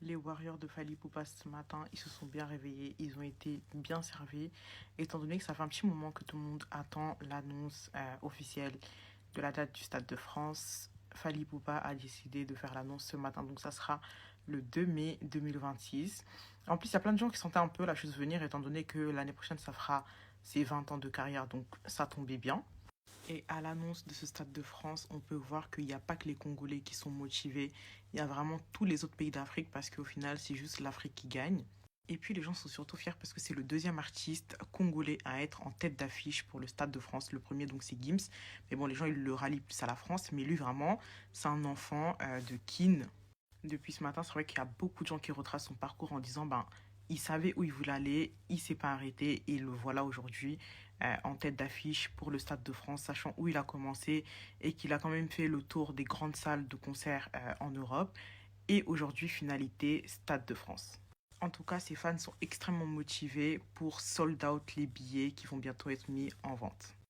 Les Warriors de Fally Ipupa ce matin, ils se sont bien réveillés, ils ont été bien servis, étant donné que ça fait un petit moment que tout le monde attend l'annonce officielle de la date du Stade de France. Fally Ipupa a décidé de faire l'annonce ce matin, donc ça sera le 2 mai 2026. En plus, il y a plein de gens qui sentaient un peu la chose venir, étant donné que l'année prochaine, ça fera ses 20 ans de carrière, donc ça tombait bien. Et à l'annonce de ce Stade de France, on peut voir qu'il n'y a pas que les Congolais qui sont motivés, il y a vraiment tous les autres pays d'Afrique parce qu'au final, c'est juste l'Afrique qui gagne. Et puis les gens sont surtout fiers parce que c'est le deuxième artiste congolais à être en tête d'affiche pour le Stade de France. Le premier, donc, c'est Gims. Mais bon, les gens, ils le rallient plus à la France. Mais lui, vraiment, c'est un enfant de Kin. Depuis ce matin, c'est vrai qu'il y a beaucoup de gens qui retracent son parcours en disant ben, il savait où il voulait aller, il s'est pas arrêté et le voilà aujourd'hui en tête d'affiche pour le Stade de France, sachant où il a commencé et qu'il a quand même fait le tour des grandes salles de concert en Europe. Et aujourd'hui, finalité, Stade de France. En tout cas, ses fans sont extrêmement motivés pour sold out les billets qui vont bientôt être mis en vente.